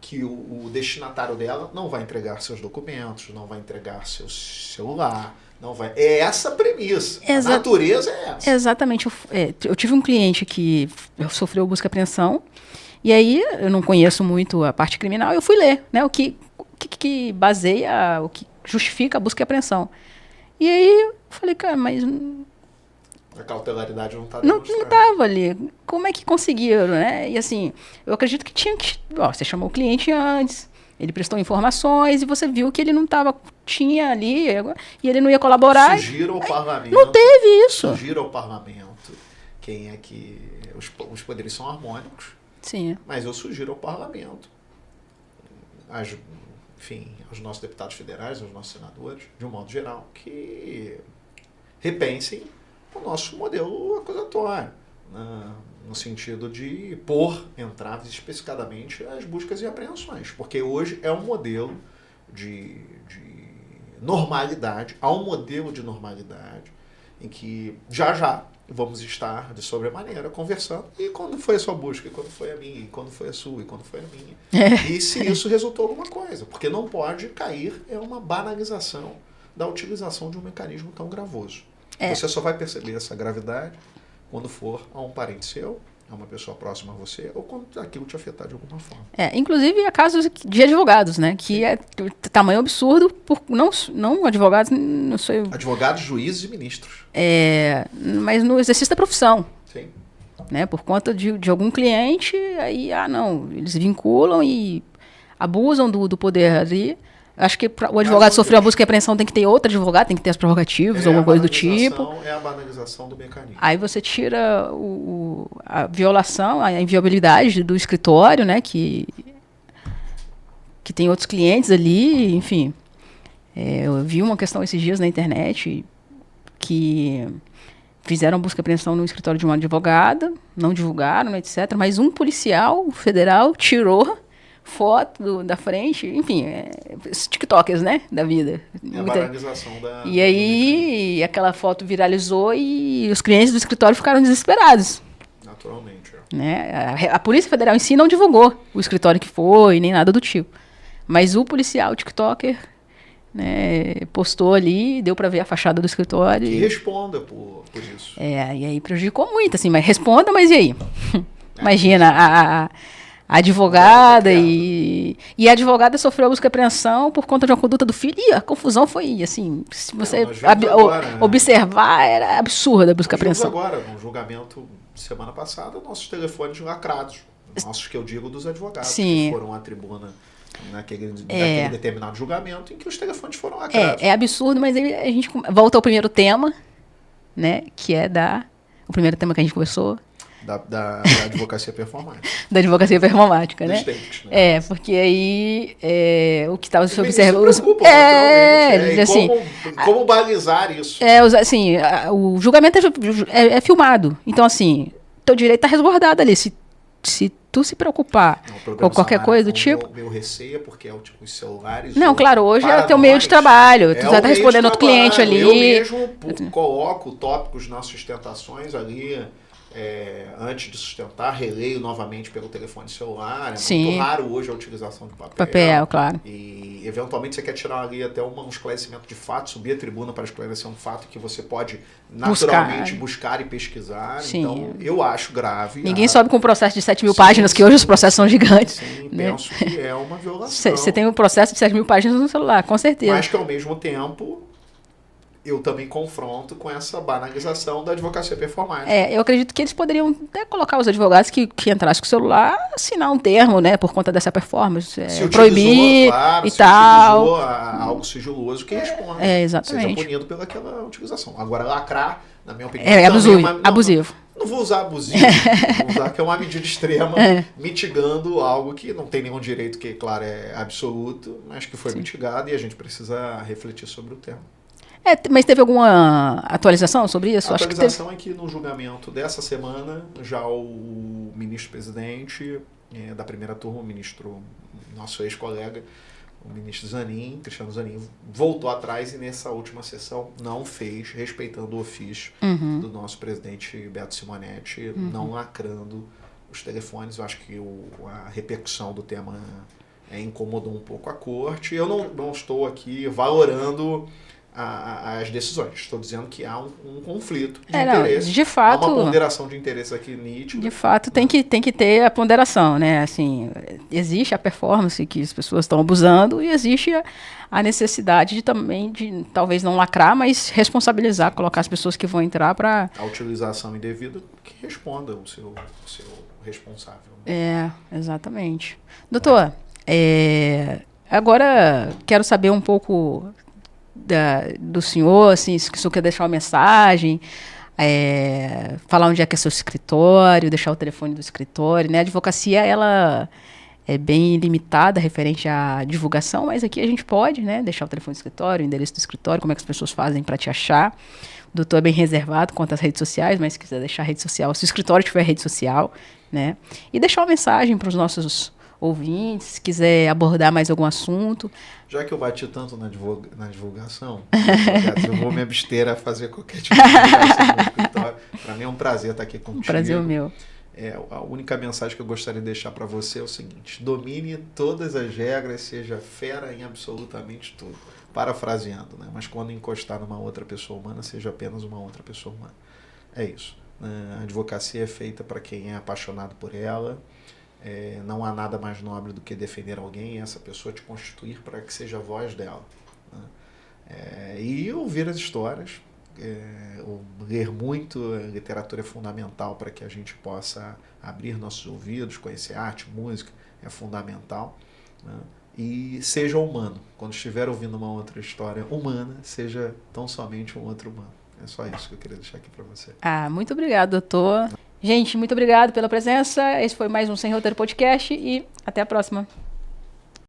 que o destinatário dela não vai entregar seus documentos, não vai entregar seu celular, não vai... É essa a premissa. A natureza é essa. Exatamente. Eu tive um cliente que sofreu busca e apreensão, e aí eu não conheço muito a parte criminal, eu fui ler, né, o que baseia, o que justifica a busca e apreensão. E aí eu falei, cara, mas... A cautelaridade não está Não demonstrada. estava ali. Como é que conseguiram, né? E assim, eu acredito que tinha que... você chamou o cliente antes, ele prestou informações e você viu que ele não tinha ali, e ele não ia colaborar. Sugira ao parlamento. Não teve isso. Sugira ao parlamento quem é que... Os poderes são harmônicos. Sim. Mas eu sugiro ao parlamento, enfim, aos nossos deputados federais, aos nossos senadores, de um modo geral, que repensem o nosso modelo acusatório, né? No sentido de pôr entraves especificadamente as buscas e apreensões, porque hoje é um modelo de normalidade, há um modelo de normalidade em que já vamos estar de sobremaneira conversando, e quando foi a sua busca, e quando foi a minha, e quando foi a sua, e quando foi a minha, e se isso resultou alguma coisa, porque não pode cair uma banalização da utilização de um mecanismo tão gravoso. Você só vai perceber essa gravidade quando for a um parente seu, a uma pessoa próxima a você, ou quando aquilo te afetar de alguma forma. Inclusive há casos de advogados, né? Que é tamanho absurdo, não advogados, não sei... Advogados, juízes e ministros. Mas no exercício da profissão. Sim. Né? Por conta de algum cliente, aí, não, eles vinculam e abusam do poder ali. Acho que o advogado sofrer uma busca e apreensão tem que ter outro advogado, tem que ter as prerrogativas, alguma coisa do tipo. É a banalização do mecanismo. Aí você tira a violação, a inviolabilidade do escritório, né? Que tem outros clientes ali, enfim. Eu vi uma questão esses dias na internet que fizeram busca e apreensão no escritório de uma advogada, não divulgaram, etc. Mas um policial federal tirou foto da frente, enfim, tiktokers, né, da vida. A banalização da... E aí, aquela foto viralizou e os clientes do escritório ficaram desesperados. Naturalmente. Né? A Polícia Federal em si não divulgou o escritório que foi, nem nada do tipo. Mas o policial, o tiktoker, né, postou ali, deu para ver a fachada do escritório. Que responda por isso. E aí prejudicou muito, assim, mas responda, mas e aí? Imagina, a advogada e a advogada sofreu a busca e apreensão por conta de uma conduta do filho, e a confusão foi, assim, se você observar, era absurda a busca e apreensão. Agora, no julgamento de semana passada, nossos telefones lacrados, nossos que eu digo dos advogados, que foram à tribuna naquele determinado julgamento em que os telefones foram lacrados. É absurdo, mas aí a gente volta ao primeiro tema, né, que é o primeiro tema que a gente conversou, da advocacia performática. Da advocacia performática, né? Takes, né? Porque aí o que estava se observando... Assim, como balizar isso? Assim, o julgamento é filmado. Então, assim, teu direito está resguardado ali. Se tu se preocupar com qualquer coisa do tipo... Meu receio é porque os celulares... Não, claro, hoje é teu meio de trabalho. Tu já está respondendo outro cliente ali. Eu mesmo coloco tópicos nas sustentações ali... antes de sustentar, releio novamente pelo telefone celular. Muito raro hoje a utilização de papel. Claro. E, eventualmente, você quer tirar ali até um esclarecimento de fato, subir a tribuna para esclarecer um fato que você pode naturalmente buscar e pesquisar. Sim. Então, eu acho grave. Ninguém sobe com um processo de 7 mil páginas, que hoje os processos são gigantes. Sim, né? Penso que é uma violação. Você tem um processo de 7 mil páginas no celular, com certeza. Mas que, ao mesmo tempo... eu também confronto com essa banalização da advocacia performática. Eu acredito que eles poderiam até colocar os advogados que entrassem com o celular, assinar um termo, né, por conta dessa performance, proibir e tal. Algo sigiloso que responda. Exatamente. Seja punido pelaquela utilização. Agora, lacrar, na minha opinião... abusivo. Não vou usar abusivo, vou usar que é uma medida extrema, mitigando algo que não tem nenhum direito, que, claro, é absoluto, mas que foi mitigado e a gente precisa refletir sobre o tema. Mas teve alguma atualização sobre isso? A atualização é que no julgamento dessa semana, já o ministro-presidente da primeira turma, o ministro, nosso ex-colega, o ministro Cristiano Zanin, voltou atrás e nessa última sessão não fez, respeitando o ofício do nosso presidente Beto Simonetti, não lacrando os telefones. Eu acho que a repercussão do tema incomodou um pouco a corte. Eu não estou aqui valorando as decisões. Estou dizendo que há um conflito de interesse. De fato, há uma ponderação de interesse aqui nítida. De fato, tem que ter a ponderação, né? Assim, existe a performance que as pessoas estão abusando e existe a necessidade de talvez não lacrar, mas responsabilizar, colocar as pessoas que vão entrar para... A utilização indevida que responda o seu responsável. Exatamente. Doutor, agora quero saber um pouco do senhor, assim, se o senhor quer deixar uma mensagem, falar onde é que é seu escritório, deixar o telefone do escritório, né? A advocacia, ela é bem limitada referente à divulgação, mas aqui a gente pode, né, deixar o telefone do escritório, o endereço do escritório, como é que as pessoas fazem para te achar. O doutor é bem reservado quanto às redes sociais, mas se quiser deixar a rede social, se o escritório tiver rede social, né? E deixar uma mensagem para os nossos ouvintes, se quiser abordar mais algum assunto. Já que eu bati tanto na divulgação, eu vou me abster a fazer qualquer tipo de divulgação no escritório. Para mim é um prazer estar aqui contigo. Prazer meu. A única mensagem que eu gostaria de deixar para você é o seguinte: domine todas as regras, seja fera em absolutamente tudo. Parafraseando, né? Mas quando encostar numa outra pessoa humana, seja apenas uma outra pessoa humana. É isso. A advocacia é feita para quem é apaixonado por ela. Não há nada mais nobre do que defender alguém e essa pessoa te constituir para que seja a voz dela, né? E ouvir as histórias, ler muito. A literatura é fundamental para que a gente possa abrir nossos ouvidos, conhecer arte, música, é fundamental, né? E seja humano. Quando estiver ouvindo uma outra história humana, seja tão somente um outro humano. É só isso que eu queria deixar aqui para você. Muito obrigado, doutor. Gente, muito obrigado pela presença. Esse foi mais um Sem Roteiro Podcast e até a próxima.